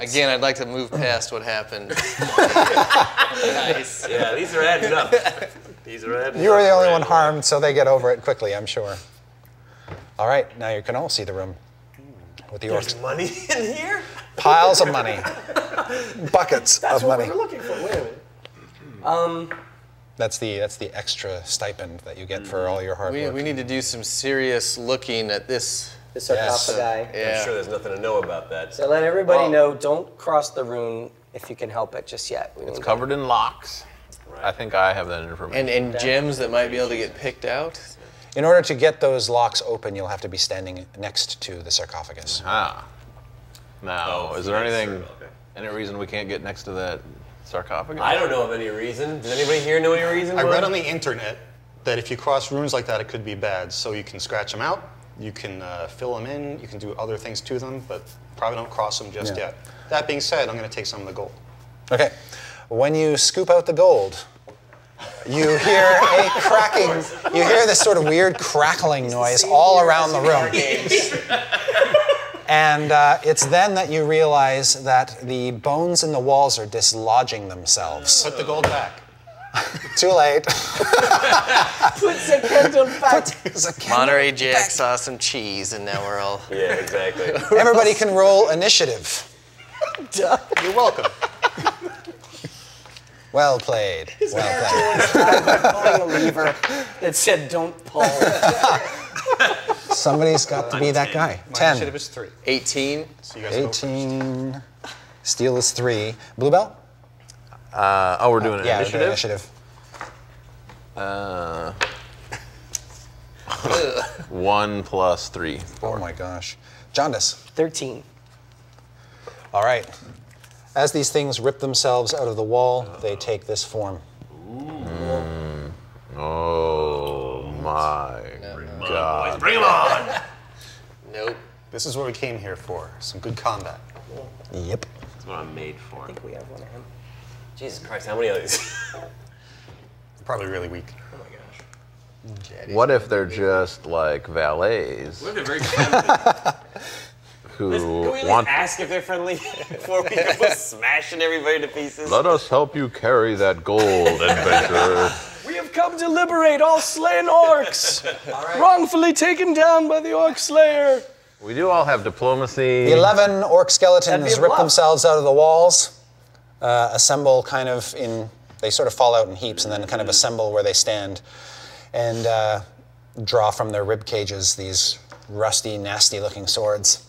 Again, I'd like to move past what happened. Nice. Yeah, these are adding up. These are adding up. You were the only one harmed, so they get over it quickly, I'm sure. All right, now you can all see the room. With the There's money in here? Piles of money. Buckets of money. That's what we were looking for. Wait a minute. That's the extra stipend that you get for all your hard work. We need to do some serious looking at this. The sarcophagi. Yeah. I'm sure there's nothing to know about that. So let everybody know, don't cross the rune if you can help it just yet. It's covered in locks. Right. I think I have that information. And gems that might be able to get picked out. In order to get those locks open, you'll have to be standing next to the sarcophagus. Ah. Now, is there anything, Okay. any reason we can't get next to that sarcophagus? I don't know of any reason. Does anybody here know any reason? I read on the internet that if you cross runes like that, it could be bad. So you can scratch them out, you can fill them in, you can do other things to them, but probably don't cross them just yet. That being said, I'm going to take some of the gold. Okay. When you scoop out the gold, you hear a cracking, you hear this sort of weird crackling noise all around the room. And it's then that you realize that the bones in the walls are dislodging themselves. Put the gold back. Too late. Put the candle back. Monterey Jack saw some cheese, and now we're all. Yeah, exactly. Everybody can roll initiative. You're welcome. Well played. Well played. Pulling a lever that said don't pull. Somebody's got to be that guy. My 10. initiative is 3. 18. So you guys go first. 18. Steel is 3. Bluebell? Oh, we're doing an Yeah, initiative? initiative. 1 plus 3. Oh my gosh. Jaundice. 13. All right. As these things rip themselves out of the wall, they take this form. Oh my God. Bring them on! Nope. This is what we came here for. Some good combat. Yep. That's what I'm made for. I think we have one of him. Jesus Christ, how many of these? Probably really weak. Oh my gosh. What if they're just like valets What if they're very friendly? who Can we at least want... ask if they're friendly before we go smashing everybody to pieces? Let us help you carry that gold, adventurer. We have come to liberate all slain orcs, wrongfully taken down by the orc slayer. We do all have diplomacy. The 11 orc That'd be skeletons a rip bluff. themselves out of the walls, assemble kind of in, they sort of fall out in heaps and then kind of assemble where they stand and draw from their rib cages these rusty, nasty looking swords.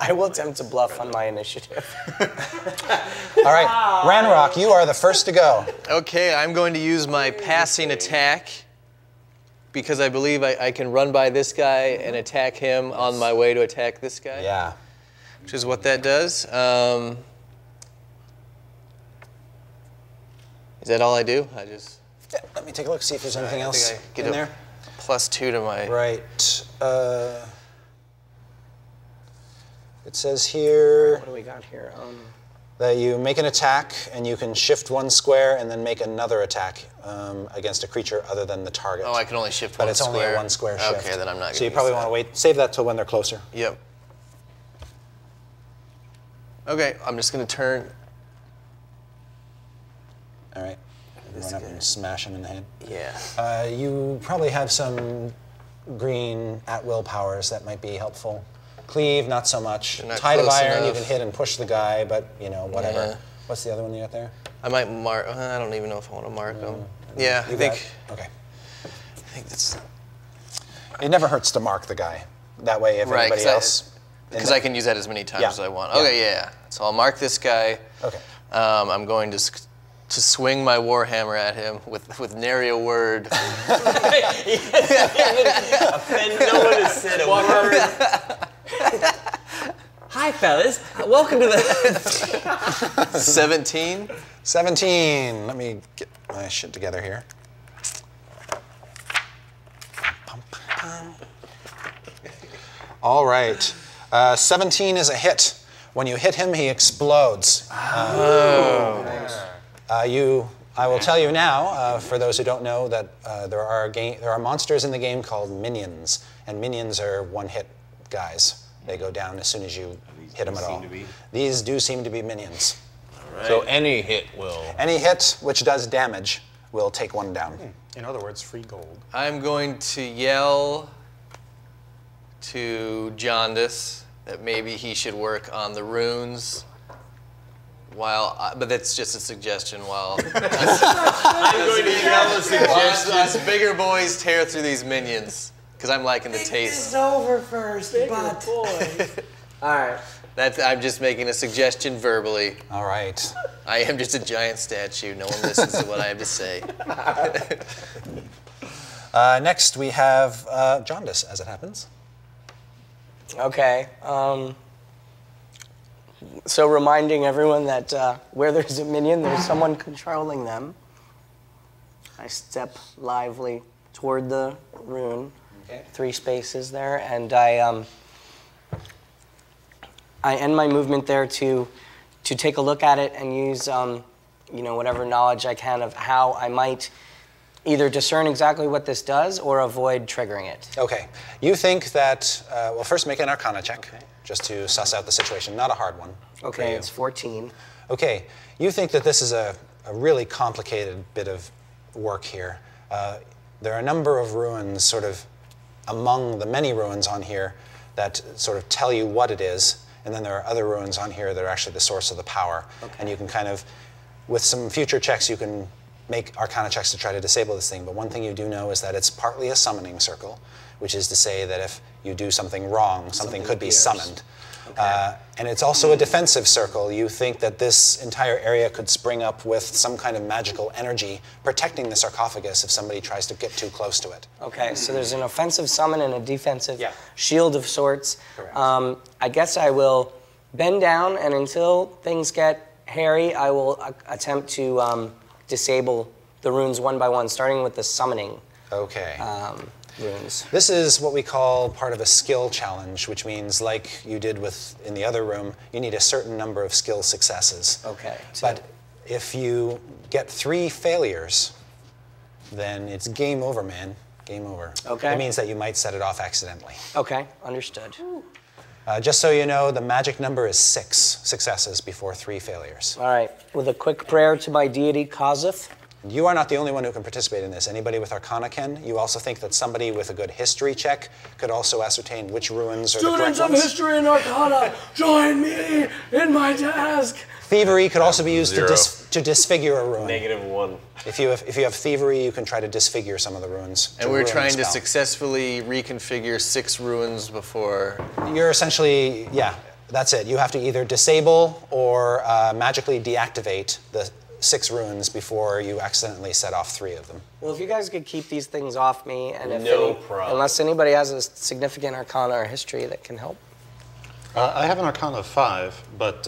I will attempt to bluff on my initiative. All right, Ranrock, you are the first to go. Okay, I'm going to use my passing attack because I believe I can run by this guy and attack him on my way to attack this guy. Yeah. Which is what that does. Is that all I do? I just Yeah, let me take a look, see if there's anything I else think I get in a there. +2 to my. Right. It says here What do we got here? that you make an attack and you can shift one square and then make another attack against a creature other than the target. Oh, I can only shift But one it's square. only a one square shift. Okay, then I'm not. So you probably want to wait, save that till when they're closer. Yep. Okay, I'm just gonna turn. All right. Run up and smash him in the head. Yeah. You probably have some green at-will powers that might be helpful. Cleave, not so much. They're not Tide of close iron, you enough. can hit and push the guy, but you know, whatever. Yeah. What's the other one you got there? I might mark. I don't even know if I want to mark them. Yeah, I You think. got- Okay. I think that's It never hurts to mark the guy. That way, if right. anybody else. Because I can use that as many times Yeah. as I want. Yeah. Okay, yeah. So I'll mark this guy. Okay. I'm going to swing my warhammer at him with nary a word. Offend no one has said a word. Hi, fellas. Welcome to the... 17. 17. Let me get my shit together here. All right. 17 is a hit. When you hit him, he explodes. You I will tell you now, for those who don't know, that there are monsters in the game called minions, and minions are one-hit guys. They go down as soon as you hit them at all. These do seem to be minions. Right. So any hit will. Any hit which does damage will take one down. In other words, free gold. I'm going to yell to Jaundice that maybe he should work on the runes. But that's just a suggestion. While I'm going to yell a suggestion. Us bigger boys tear through these minions because I'm liking the taste. It's over first, but boy. All right. I'm just making a suggestion verbally. All right. I am just a giant statue. No one listens to what I have to say. Next, we have Jaundice, as it happens. Okay. So reminding everyone that where there's a minion, there's someone controlling them. I step lively toward the rune, 3 spaces there, and I end my movement there to take a look at it and use whatever knowledge I can of how I might either discern exactly what this does or avoid triggering it. Okay. You think that, well, first make an Arcana check, just to suss out the situation. Not a hard one. Okay, it's 14. Okay. You think that this is a really complicated bit of work here. There are a number of runes sort of among the many runes on here that sort of tell you what it is, and then there are other runes on here that are actually the source of the power. Okay. And you can kind of, with some future checks, you can make Arcana checks to try to disable this thing, but one thing you do know is that it's partly a summoning circle, which is to say that if you do something wrong, something could be summoned. Okay. And it's also a defensive circle. You think that this entire area could spring up with some kind of magical energy protecting the sarcophagus if somebody tries to get too close to it. Okay, so there's an offensive summon and a defensive shield of sorts. Correct. I guess I will bend down, and until things get hairy, I will attempt to disable the runes one by one, starting with the summoning runes. This is what we call part of a skill challenge, which means, like you did in the other room, you need a certain number of skill successes. Okay. But if you get 3 failures, then it's game over, man. Game over. Okay. It means that you might set it off accidentally. Okay, understood. Just so you know, the magic number is 6 successes before 3 failures. All right, with a quick prayer to my deity, Kazith. You are not the only one who can participate in this. Anybody with Arcana can. You also think that somebody with a good history check could also ascertain which runes are the correct ones. Students of history and Arcana, join me in my task. Thievery could also be used to disfigure a rune. -1. If you have thievery, you can try to disfigure some of the runes. And we're trying to successfully reconfigure 6 runes before. You're essentially, that's it. You have to either disable or magically deactivate the 6 runes before you accidentally set off 3 of them. Well, if you guys could keep these things off me, and if problem. unless anybody has a significant Arcana or history that can help. I have an Arcana of 5, but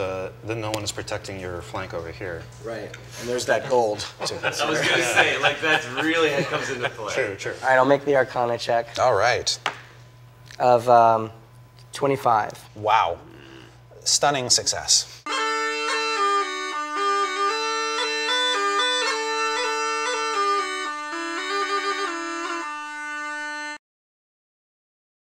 then no one is protecting your flank over here. Right, and there's that gold. I was going to say, like, that's really how it comes into play. True. All right, I'll make the Arcana check All right. of 25. Wow. Stunning success.